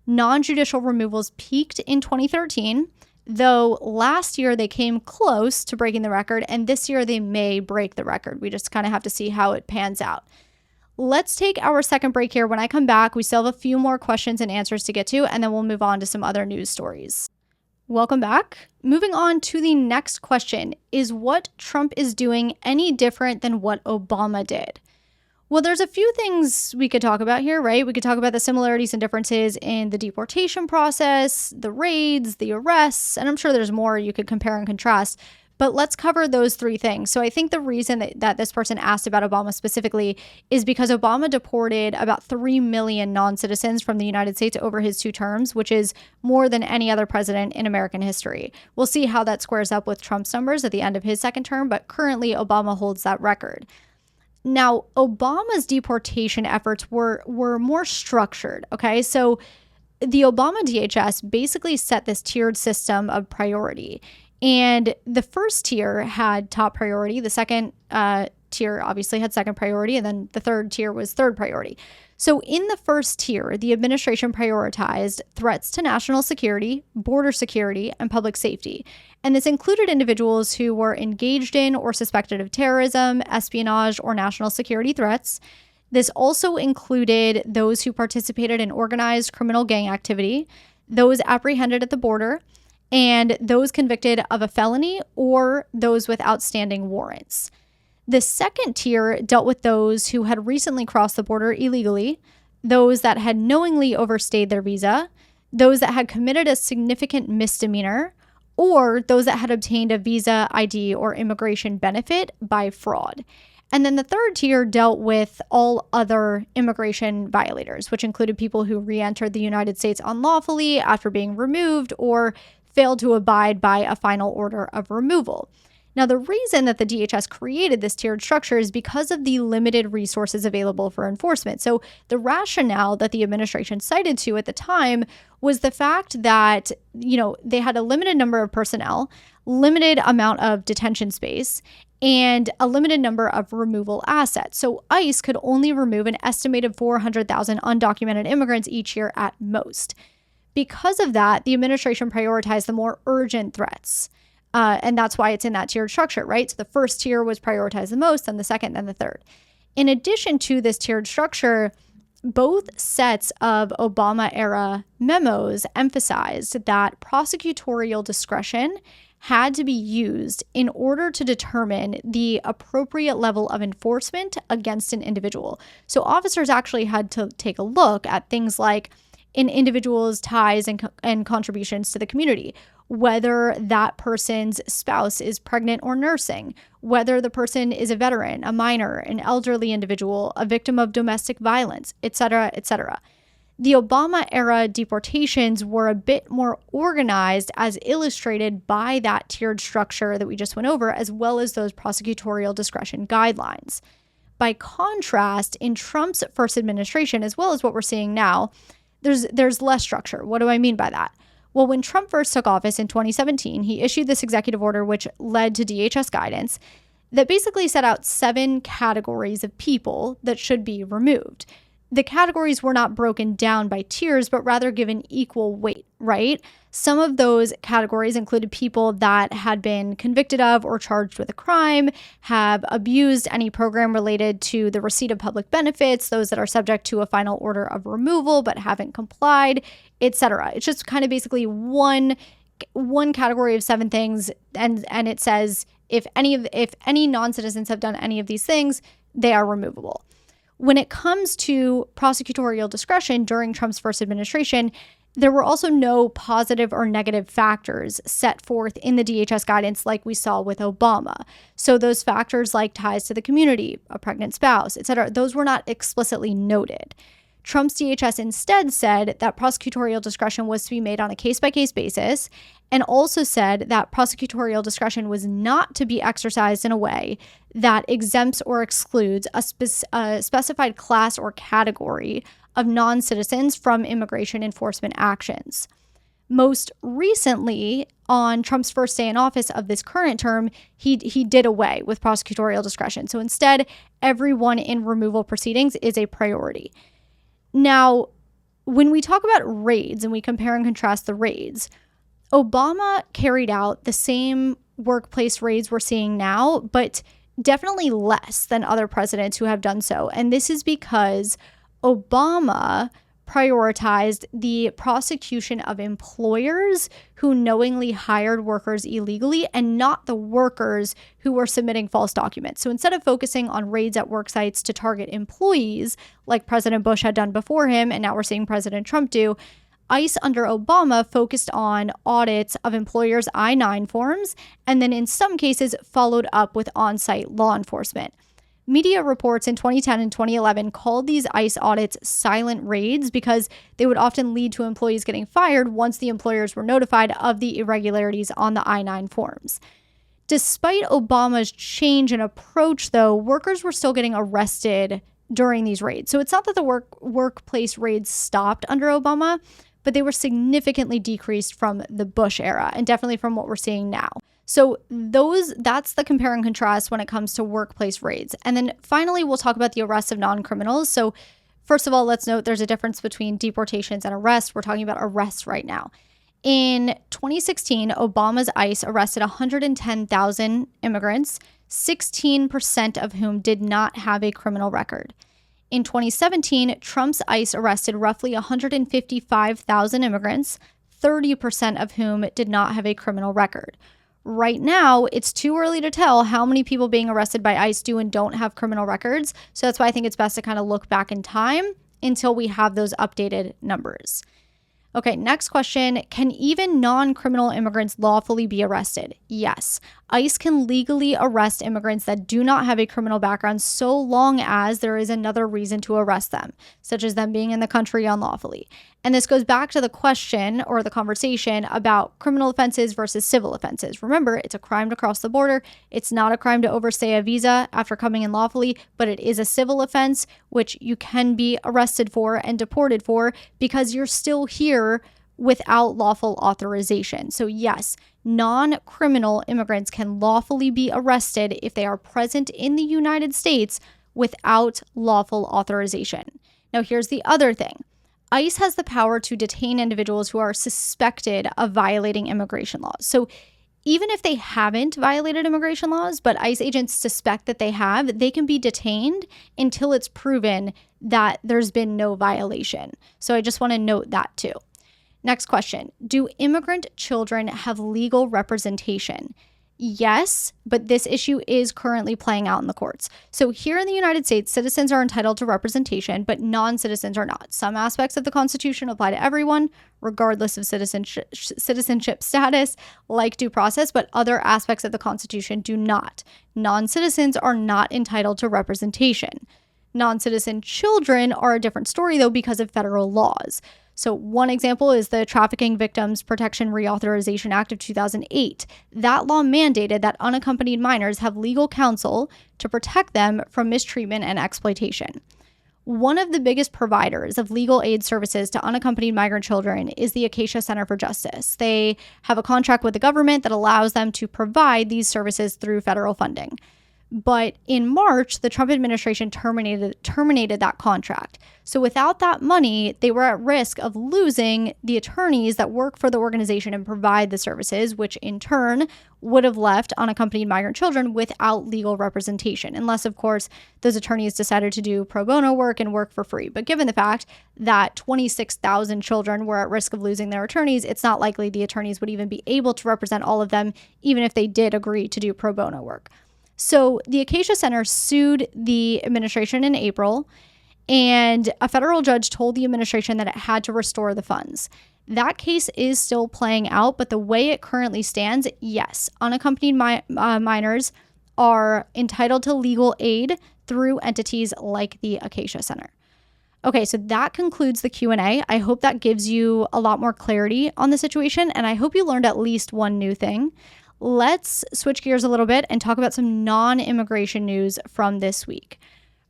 Non-judicial removals peaked in 2013, though last year they came close to breaking the record, and this year they may break the record. We just kind of have to see how it pans out. Let's take our second break here. When I come back, we still have a few more questions and answers to get to, and then we'll move on to some other news stories. Welcome back. Moving on to the next question. Is what Trump is doing any different than what Obama did? Well, there's a few things we could talk about here, right? We could talk about the similarities and differences in the deportation process, the raids, the arrests, and I'm sure there's more you could compare and contrast. But let's cover those three things. So I think the reason that this person asked about Obama specifically is because Obama deported about 3 million non-citizens from the United States over his 2 terms, which is more than any other president in American history. We'll see how that squares up with Trump's numbers at the end of his second term, but currently Obama holds that record. Now, Obama's deportation efforts were more structured, okay? So the Obama DHS basically set this tiered system of priority. And the first tier had top priority. The second tier obviously had second priority. And then the third tier was third priority. So in the first tier, the administration prioritized threats to national security, border security, and public safety. And this included individuals who were engaged in or suspected of terrorism, espionage, or national security threats. This also included those who participated in organized criminal gang activity, those apprehended at the border, and those convicted of a felony or those with outstanding warrants. The second tier dealt with those who had recently crossed the border illegally, those that had knowingly overstayed their visa, those that had committed a significant misdemeanor, or those that had obtained a visa, ID, or immigration benefit by fraud. And then the third tier dealt with all other immigration violators, which included people who re-entered the United States unlawfully after being removed or failed to abide by a final order of removal. Now, the reason that the DHS created this tiered structure is because of the limited resources available for enforcement. So the rationale that the administration cited to at the time was the fact that, they had a limited number of personnel, limited amount of detention space, and a limited number of removal assets. So ICE could only remove an estimated 400,000 undocumented immigrants each year at most. Because of that, the administration prioritized the more urgent threats. And that's why it's in that tiered structure, right? So the first tier was prioritized the most, then the second, then the third. In addition to this tiered structure, both sets of Obama-era memos emphasized that prosecutorial discretion had to be used in order to determine the appropriate level of enforcement against an individual. So officers actually had to take a look at things like an individual's ties and contributions to the community, whether that person's spouse is pregnant or nursing, whether the person is a veteran, a minor, an elderly individual, a victim of domestic violence, etc., etc. The Obama-era deportations were a bit more organized, as illustrated by that tiered structure that we just went over, as well as those prosecutorial discretion guidelines. By contrast, in Trump's first administration, as well as what we're seeing now, there's less structure. What do I mean by that? Well, when Trump first took office in 2017, he issued this executive order which led to DHS guidance that basically set out 7 categories of people that should be removed. The categories were not broken down by tiers, but rather given equal weight, right? Some of those categories included people that had been convicted of or charged with a crime, have abused any program related to the receipt of public benefits, those that are subject to a final order of removal but haven't complied, etc. It's just kind of basically one category of 7 things, and it says if any non-citizens have done any of these things, they are removable. When it comes to prosecutorial discretion during Trump's first administration, there were also no positive or negative factors set forth in the DHS guidance like we saw with Obama. So those factors like ties to the community, a pregnant spouse, etc., those were not explicitly noted. Trump's DHS instead said that prosecutorial discretion was to be made on a case-by-case basis, and also said that prosecutorial discretion was not to be exercised in a way that exempts or excludes a specified class or category of non-citizens from immigration enforcement actions. Most recently, on Trump's first day in office of this current term, he did away with prosecutorial discretion. So instead, everyone in removal proceedings is a priority. Now, when we talk about raids and we compare and contrast the raids, Obama carried out the same workplace raids we're seeing now, but definitely less than other presidents who have done so. And this is because Obama prioritized the prosecution of employers who knowingly hired workers illegally and not the workers who were submitting false documents. So instead of focusing on raids at work sites to target employees like President Bush had done before him, and now we're seeing President Trump do, ICE under Obama focused on audits of employers' I-9 forms, and then in some cases followed up with on-site law enforcement. Media reports in 2010 and 2011 called these ICE audits silent raids because they would often lead to employees getting fired once the employers were notified of the irregularities on the I-9 forms. Despite Obama's change in approach, though, workers were still getting arrested during these raids. So it's not that the workplace raids stopped under Obama, but they were significantly decreased from the Bush era and definitely from what we're seeing now. So that's the compare and contrast when it comes to workplace raids. And then finally, we'll talk about the arrests of non-criminals. So first of all, let's note there's a difference between deportations and arrests. We're talking about arrests right now. In 2016, Obama's ICE arrested 110,000 immigrants, 16% of whom did not have a criminal record. In 2017, Trump's ICE arrested roughly 155,000 immigrants, 30% of whom did not have a criminal record. Right now, it's too early to tell how many people being arrested by ICE do and don't have criminal records. So that's why I think it's best to kind of look back in time until we have those updated numbers. Okay, next question. Can even non-criminal immigrants lawfully be arrested? Yes. ICE can legally arrest immigrants that do not have a criminal background so long as there is another reason to arrest them, such as them being in the country unlawfully. And this goes back to the question or the conversation about criminal offenses versus civil offenses. Remember, it's a crime to cross the border. It's not a crime to overstay a visa after coming in lawfully, but it is a civil offense, which you can be arrested for and deported for because you're still here without lawful authorization. So yes, non-criminal immigrants can lawfully be arrested if they are present in the United States without lawful authorization. Now, here's the other thing. ICE has the power to detain individuals who are suspected of violating immigration laws. So even if they haven't violated immigration laws, but ICE agents suspect that they have, they can be detained until it's proven that there's been no violation. So I just want to note that too. Next question. Do immigrant children have legal representation? Yes, but this issue is currently playing out in the courts. So here in the United States, citizens are entitled to representation, but non-citizens are not. Some aspects of the Constitution apply to everyone, regardless of citizenship status, like due process, but other aspects of the Constitution do not. Non-citizens are not entitled to representation. Non-citizen children are a different story, though, because of federal laws. So one example is the Trafficking Victims Protection Reauthorization Act of 2008. That law mandated that unaccompanied minors have legal counsel to protect them from mistreatment and exploitation. One of the biggest providers of legal aid services to unaccompanied migrant children is the Acacia Center for Justice. They have a contract with the government that allows them to provide these services through federal funding. But in March, the Trump administration terminated that contract. So without that money, they were at risk of losing the attorneys that work for the organization and provide the services, which in turn would have left unaccompanied migrant children without legal representation, unless, of course, those attorneys decided to do pro bono work and work for free. But given the fact that 26,000 children were at risk of losing their attorneys, it's not likely the attorneys would even be able to represent all of them, even if they did agree to do pro bono work. So the Acacia Center sued the administration in April, and a federal judge told the administration that it had to restore the funds. That case is still playing out, but the way it currently stands, yes, unaccompanied minors are entitled to legal aid through entities like the Acacia Center. Okay, so that concludes the Q&A. I hope that gives you a lot more clarity on the situation, and I hope you learned at least one new thing. Let's switch gears a little bit and talk about some non-immigration news from this week.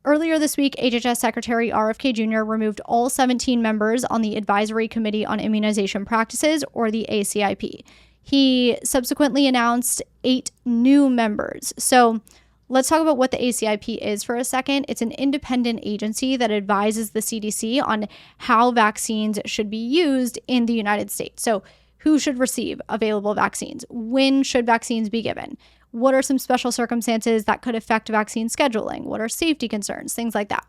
Earlier this week, HHS Secretary RFK Jr. removed all 17 members on the Advisory Committee on Immunization Practices, or the ACIP. He subsequently announced 8 new members. So let's talk about what the ACIP is for a second. It's an independent agency that advises the CDC on how vaccines should be used in the United States. So who should receive available vaccines? When should vaccines be given? What are some special circumstances that could affect vaccine scheduling? What are safety concerns? Things like that.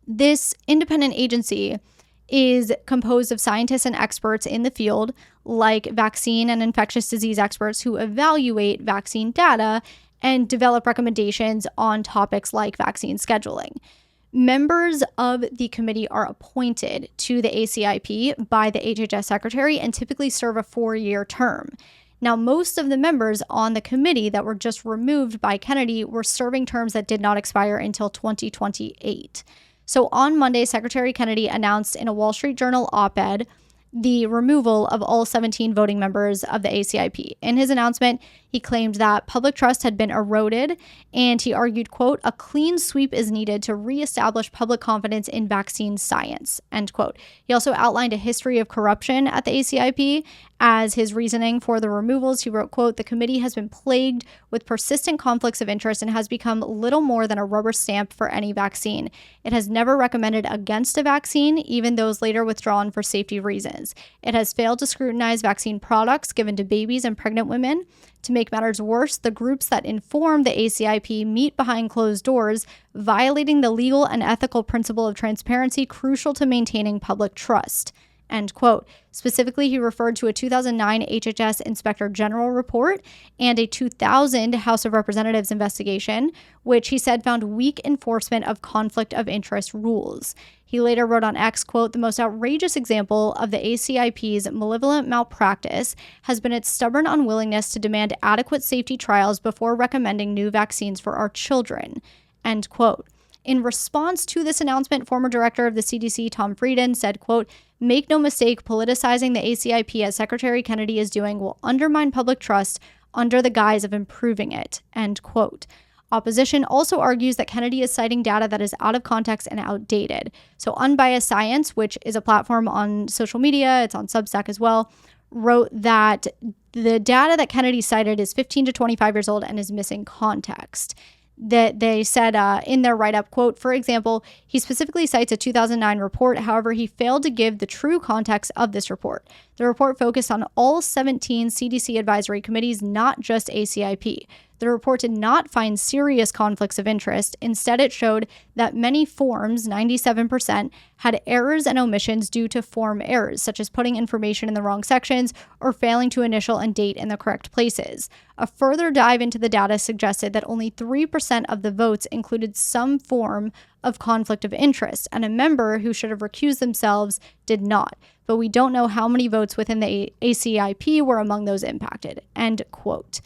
This independent agency is composed of scientists and experts in the field, like vaccine and infectious disease experts who evaluate vaccine data and develop recommendations on topics like vaccine scheduling. Members of the committee are appointed to the ACIP by the HHS secretary and typically serve a 4-year term. Now, most of the members on the committee that were just removed by Kennedy were serving terms that did not expire until 2028. So on Monday, Secretary Kennedy announced in a Wall Street Journal op-ed the removal of all 17 voting members of the ACIP. In his announcement, he claimed that public trust had been eroded, and he argued, quote, "A clean sweep is needed to reestablish public confidence in vaccine science," end quote. He also outlined a history of corruption at the ACIP as his reasoning for the removals. He wrote, quote, "The committee has been plagued with persistent conflicts of interest and has become little more than a rubber stamp for any vaccine. It has never recommended against a vaccine, even those later withdrawn for safety reasons. It has failed to scrutinize vaccine products given to babies and pregnant women. To make matters worse, the groups that inform the ACIP meet behind closed doors, violating the legal and ethical principle of transparency crucial to maintaining public trust," end quote. Specifically, he referred to a 2009 HHS Inspector General report and a 2000 House of Representatives investigation, which he said found weak enforcement of conflict of interest rules. He later wrote on X, quote, "The most outrageous example of the ACIP's malevolent malpractice has been its stubborn unwillingness to demand adequate safety trials before recommending new vaccines for our children," end quote. In response to this announcement, former director of the CDC, Tom Frieden, said, quote, "Make no mistake, politicizing the ACIP as Secretary Kennedy is doing will undermine public trust under the guise of improving it," end quote. Opposition also argues that Kennedy is citing data that is out of context and outdated. So Unbiased Science, which is a platform on social media, it's on Substack as well, wrote that the data that Kennedy cited is 15 to 25 years old and is missing context. That they said in their write-up, quote, "For example, he specifically cites a 2009 report. However, he failed to give the true context of this report. The report focused on all 17 CDC advisory committees, not just ACIP. The report did not find serious conflicts of interest. Instead, it showed that many forms, 97%, had errors and omissions due to form errors, such as putting information in the wrong sections or failing to initial and date in the correct places. A further dive into the data suggested that only 3% of the votes included some form of conflict of interest, and a member who should have recused themselves did not. But we don't know how many votes within the ACIP were among those impacted," end quote.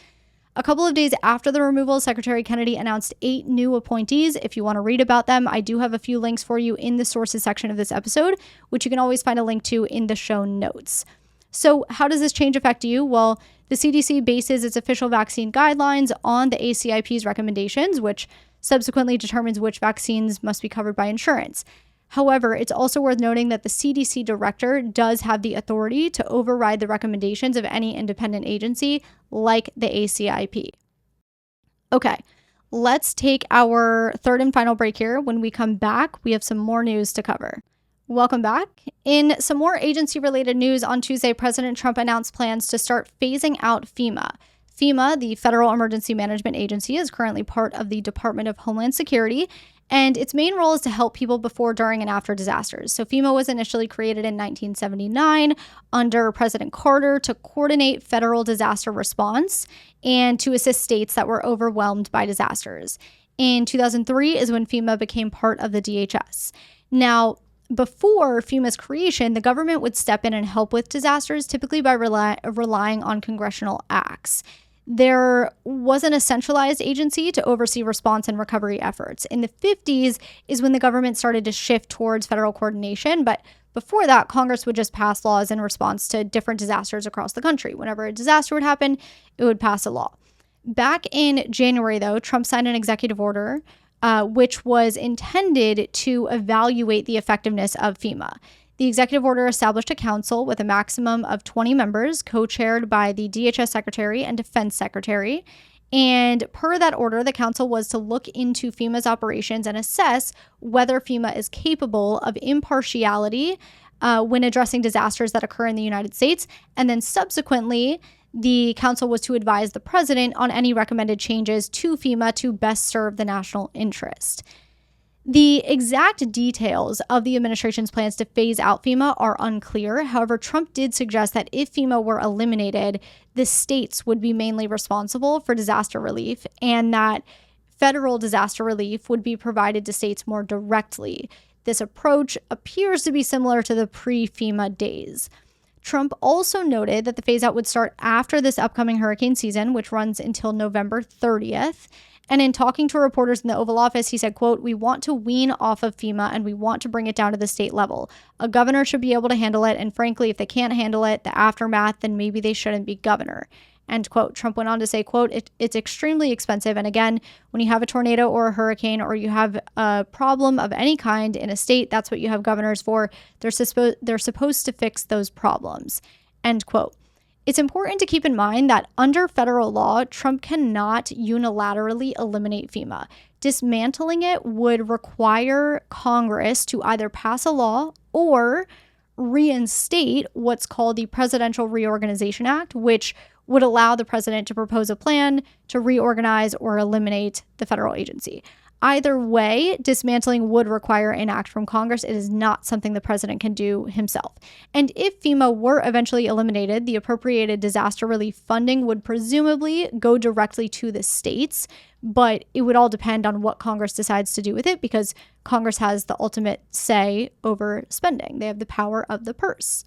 A couple of days after the removal, Secretary Kennedy announced 8 new appointees. If you want to read about them, I do have a few links for you in the sources section of this episode, which you can always find a link to in the show notes. So how does this change affect you? Well, the CDC bases its official vaccine guidelines on the ACIP's recommendations, which subsequently determines which vaccines must be covered by insurance. However, it's also worth noting that the CDC director does have the authority to override the recommendations of any independent agency like the ACIP. Okay, let's take our third and final break here. When we come back, we have some more news to cover. Welcome back. In some more agency-related news, on Tuesday, President Trump announced plans to start phasing out FEMA. FEMA, the Federal Emergency Management Agency, is currently part of the Department of Homeland Security, and its main role is to help people before, during, and after disasters. So FEMA was initially created in 1979 under President Carter to coordinate federal disaster response and to assist states that were overwhelmed by disasters. In 2003 is when FEMA became part of the DHS. Now, before FEMA's creation, the government would step in and help with disasters, typically by relying on congressional acts. There wasn't a centralized agency to oversee response and recovery efforts. In the 50s is when the government started to shift towards federal coordination, but before that, Congress would just pass laws in response to different disasters across the country. Whenever a disaster would happen, it would pass a law. Back in January, though, Trump signed an executive order which was intended to evaluate the effectiveness of FEMA. The executive order established a council with a maximum of 20 members, co-chaired by the DHS Secretary and Defense Secretary. And per that order, the council was to look into FEMA's operations and assess whether FEMA is capable of impartiality when addressing disasters that occur in the United States. And then subsequently, the council was to advise the president on any recommended changes to FEMA to best serve the national interest. The exact details of the administration's plans to phase out FEMA are unclear. However, Trump did suggest that if FEMA were eliminated, the states would be mainly responsible for disaster relief, and that federal disaster relief would be provided to states more directly. This approach appears to be similar to the pre-FEMA days. Trump also noted that the phase-out would start after this upcoming hurricane season, which runs until November 30th. And in talking to reporters in the Oval Office, he said, quote, "We want to wean off of FEMA and we want to bring it down to the state level. A governor should be able to handle it. And frankly, if they can't handle it, the aftermath, then maybe they shouldn't be governor." End quote. Trump went on to say, quote, it's extremely expensive. And again, when you have a tornado or a hurricane or you have a problem of any kind in a state, that's what you have governors for. They're supposed to fix those problems. End quote. It's important to keep in mind that under federal law, Trump cannot unilaterally eliminate FEMA. Dismantling it would require Congress to either pass a law or reinstate what's called the Presidential Reorganization Act, which would allow the president to propose a plan to reorganize or eliminate the federal agency. Either way, dismantling would require an act from Congress. It is not something the president can do himself. And if FEMA were eventually eliminated, the appropriated disaster relief funding would presumably go directly to the states, but it would all depend on what Congress decides to do with it, because Congress has the ultimate say over spending. They have the power of the purse.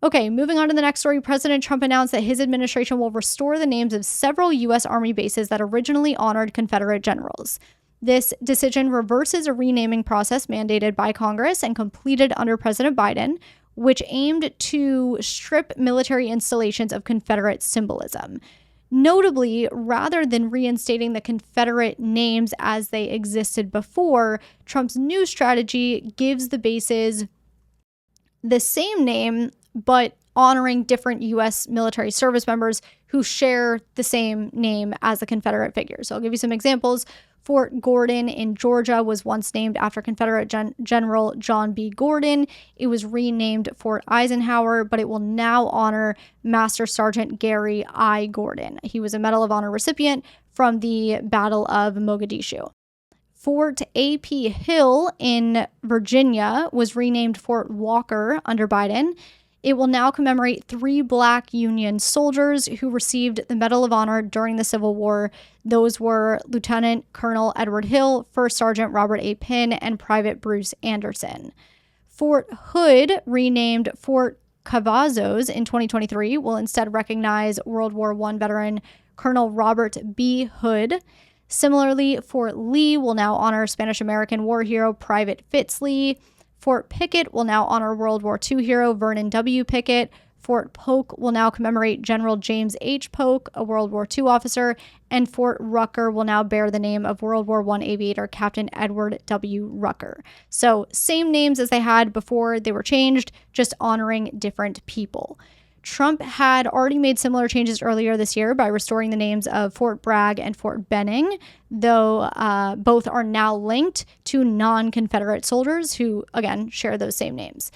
Okay, moving on to the next story. President Trump announced that his administration will restore the names of several U.S. Army bases that originally honored Confederate generals. This decision reverses a renaming process mandated by Congress and completed under President Biden, which aimed to strip military installations of Confederate symbolism. Notably, rather than reinstating the Confederate names as they existed before, Trump's new strategy gives the bases the same name, but honoring different U.S. military service members who share the same name as the Confederate figures. So I'll give you some examples. Fort Gordon in Georgia was once named after Confederate General John B. Gordon. It was renamed Fort Eisenhower, but it will now honor Master Sergeant Gary I. Gordon. He was a Medal of Honor recipient from the Battle of Mogadishu. Fort A.P. Hill in Virginia was renamed Fort Walker under Biden. It will now commemorate 3 Black Union soldiers who received the Medal of Honor during the Civil War. Those were Lieutenant Colonel Edward Hill, First Sergeant Robert A. Pinn, and Private Bruce Anderson. Fort Hood, renamed Fort Cavazos in 2023, will instead recognize World War I veteran Colonel Robert B. Hood. Similarly, Fort Lee will now honor Spanish-American war hero Private Fitz Lee. Fort Pickett will now honor World War II hero Vernon W. Pickett. Fort Polk will now commemorate General James H. Polk, a World War II officer. And Fort Rucker will now bear the name of World War I aviator Captain Edward W. Rucker. So same names as they had before they were changed, just honoring different people. Trump had already made similar changes earlier this year by restoring the names of Fort Bragg and Fort Benning, though both are now linked to non-Confederate soldiers who, again, share those same names.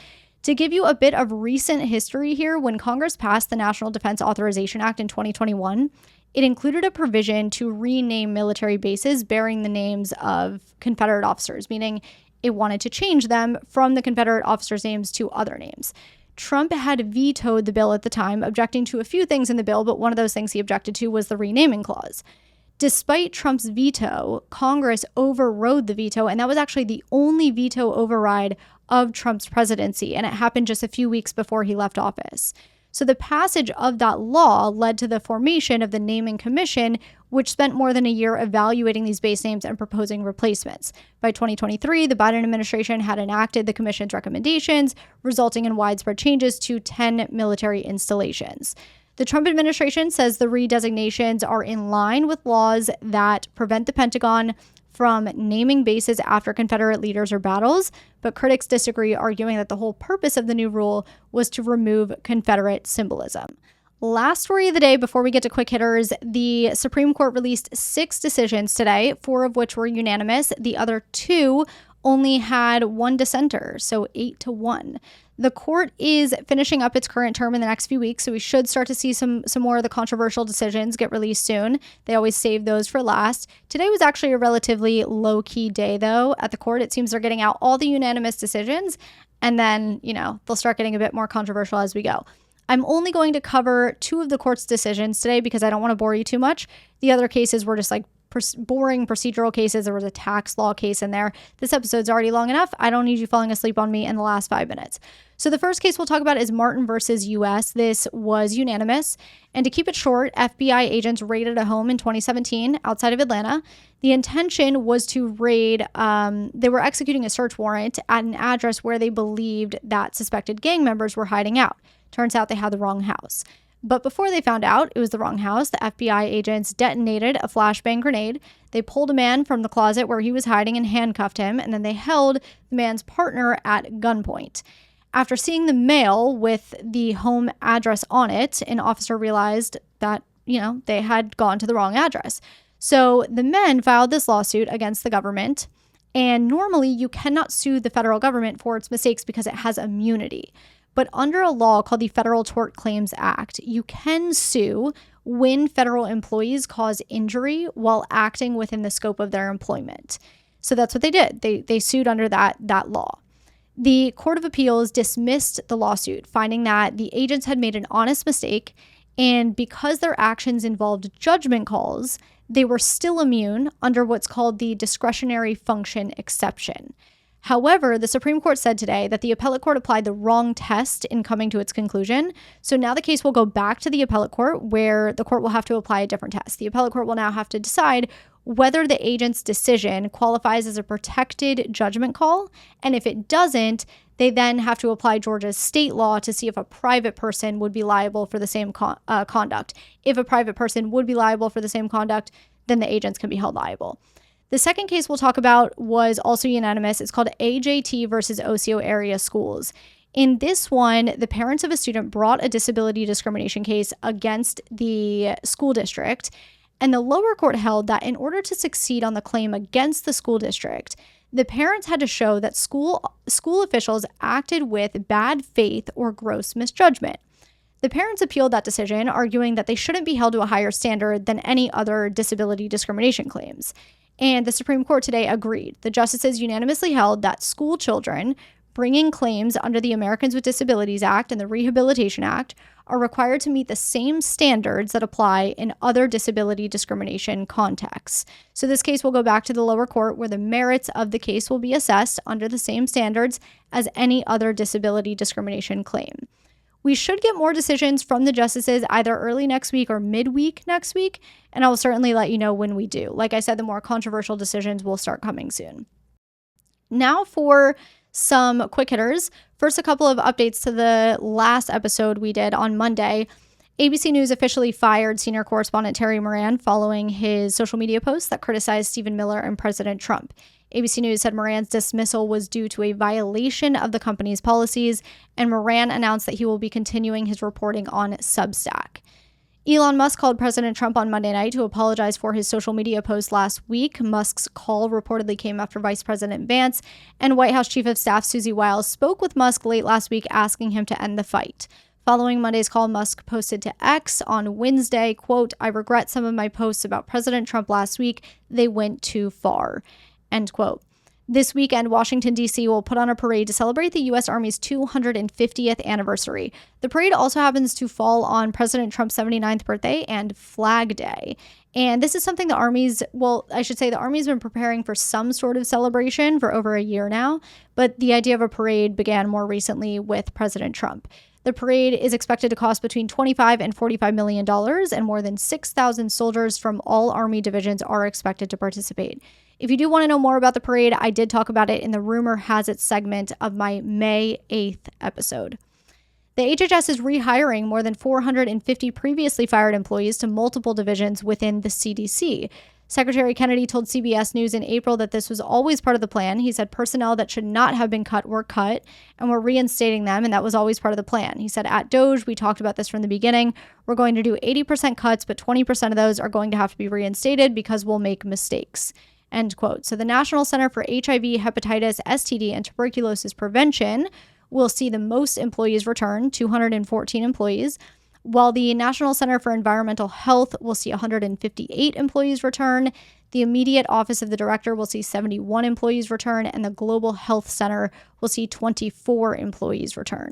To give you a bit of recent history here, when Congress passed the National Defense Authorization Act in 2021, it included a provision to rename military bases bearing the names of Confederate officers, meaning it wanted to change them from the Confederate officers' names to other names. Trump had vetoed the bill at the time, objecting to a few things in the bill, but one of those things he objected to was the renaming clause. Despite Trump's veto, Congress overrode the veto, and that was actually the only veto override of Trump's presidency, and it happened just a few weeks before he left office. So the passage of that law led to the formation of the Naming Commission, which spent more than a year evaluating these base names and proposing replacements. By 2023, the Biden administration had enacted the commission's recommendations, resulting in widespread changes to 10 military installations. The Trump administration says the redesignations are in line with laws that prevent the Pentagon from naming bases after Confederate leaders or battles, but critics disagree, arguing that the whole purpose of the new rule was to remove Confederate symbolism. Last story of the day before we get to quick hitters, the Supreme Court released 6 decisions today, 4 of which were unanimous. The other 2 only had 1 dissenter, so 8-1. The court is finishing up its current term in the next few weeks, so we should start to see some more of the controversial decisions get released soon. They always save those for last. Today was actually a relatively low-key day, though, at the court. It seems they're getting out all the unanimous decisions, and then, they'll start getting a bit more controversial as we go. I'm only going to cover 2 of the court's decisions today because I don't want to bore you too much. The other cases were just boring procedural cases. There was a tax law case in there. This episode's already long enough. I don't need you falling asleep on me in the last 5 minutes. So the first case we'll talk about is Martin versus U.S. This was unanimous. And to keep it short, FBI agents raided a home in 2017 outside of Atlanta. The intention was to raid, they were executing a search warrant at an address where they believed that suspected gang members were hiding out. Turns out they had the wrong house. But before they found out it was the wrong house, the FBI agents detonated a flashbang grenade. They pulled a man from the closet where he was hiding and handcuffed him, and then they held the man's partner at gunpoint. After seeing the mail with the home address on it, an officer realized that, they had gone to the wrong address. So the men filed this lawsuit against the government, and normally you cannot sue the federal government for its mistakes because it has immunity. But under a law called the Federal Tort Claims Act, you can sue when federal employees cause injury while acting within the scope of their employment. So that's what they did. They sued under that law. The Court of Appeals dismissed the lawsuit, finding that the agents had made an honest mistake, and because their actions involved judgment calls, they were still immune under what's called the discretionary function exception. However, the Supreme Court said today that the appellate court applied the wrong test in coming to its conclusion. So now the case will go back to the appellate court, where the court will have to apply a different test. The appellate court will now have to decide whether the agent's decision qualifies as a protected judgment call. And if it doesn't, they then have to apply Georgia's state law to see if a private person would be liable for the same conduct. If a private person would be liable for the same conduct, then the agents can be held liable. The second case we'll talk about was also unanimous. It's called AJT versus Ocio Area Schools. In this one, the parents of a student brought a disability discrimination case against the school district, and the lower court held that in order to succeed on the claim against the school district, the parents had to show that school officials acted with bad faith or gross misjudgment. The parents appealed that decision, arguing that they shouldn't be held to a higher standard than any other disability discrimination claims. And the Supreme Court today agreed. The justices unanimously held that school children bringing claims under the Americans with Disabilities Act and the Rehabilitation Act are required to meet the same standards that apply in other disability discrimination contexts. So this case will go back to the lower court, where the merits of the case will be assessed under the same standards as any other disability discrimination claim. We should get more decisions from the justices either early next week or midweek next week, and I will certainly let you know when we do. Like I said, the more controversial decisions will start coming soon. Now for some quick hitters. First, a couple of updates to the last episode we did on Monday. ABC News officially fired senior correspondent Terry Moran following his social media posts that criticized Stephen Miller and President Trump. ABC News said Moran's dismissal was due to a violation of the company's policies, and Moran announced that he will be continuing his reporting on Substack. Elon Musk called President Trump on Monday night to apologize for his social media post last week. Musk's call reportedly came after Vice President Vance and White House Chief of Staff Susie Wiles spoke with Musk late last week asking him to end the fight. Following Monday's call, Musk posted to X on Wednesday, quote, "I regret some of my posts about President Trump last week. They went too far," end quote. This weekend, Washington, D.C. will put on a parade to celebrate the U.S. Army's 250th anniversary. The parade also happens to fall on President Trump's 79th birthday and Flag Day. And this is something the Army's been preparing for some sort of celebration for over a year now, but the idea of a parade began more recently with President Trump. The parade is expected to cost between $25 and $45 million, and more than 6,000 soldiers from all Army divisions are expected to participate. If you do want to know more about the parade, I did talk about it in the Rumor Has It segment of my May 8th episode. The HHS is rehiring more than 450 previously fired employees to multiple divisions within the CDC. Secretary Kennedy told CBS News in April that this was always part of the plan. He said personnel that should not have been cut were cut, and we're reinstating them, and that was always part of the plan. He said, at DOJ, we talked about this from the beginning. We're going to do 80% cuts, but 20% of those are going to have to be reinstated because we'll make mistakes. End quote. So the National Center for HIV, Hepatitis, STD, and Tuberculosis Prevention will see the most employees return, 214 employees, while the National Center for Environmental Health will see 158 employees return. The immediate office of the director will see 71 employees return, and the Global Health Center will see 24 employees return.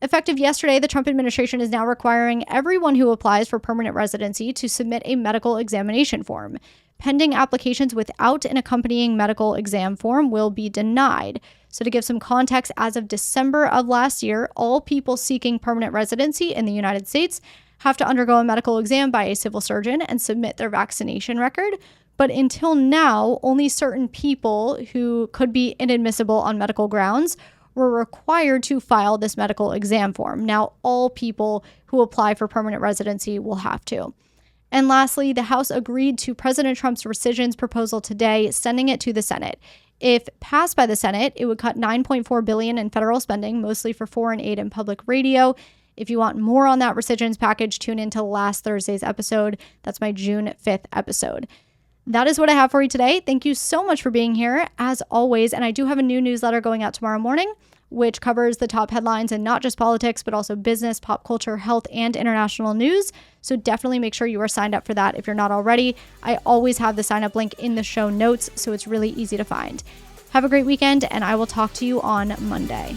Effective yesterday, the Trump administration is now requiring everyone who applies for permanent residency to submit a medical examination form. Pending applications without an accompanying medical exam form will be denied. So to give some context, as of December of last year, all people seeking permanent residency in the United States have to undergo a medical exam by a civil surgeon and submit their vaccination record. But until now, only certain people who could be inadmissible on medical grounds were required to file this medical exam form. Now, all people who apply for permanent residency will have to. And lastly, the House agreed to President Trump's rescissions proposal today, sending it to the Senate. If passed by the Senate, it would cut $9.4 billion in federal spending, mostly for foreign aid and public radio. If you want more on that rescissions package, tune into last Thursday's episode. That's my June 5th episode. That is what I have for you today. Thank you so much for being here, as always. And I do have a new newsletter going out tomorrow morning which covers the top headlines in not just politics, but also business, pop culture, health, and international news. So definitely make sure you are signed up for that if you're not already. I always have the sign up link in the show notes, so it's really easy to find. Have a great weekend, and I will talk to you on Monday.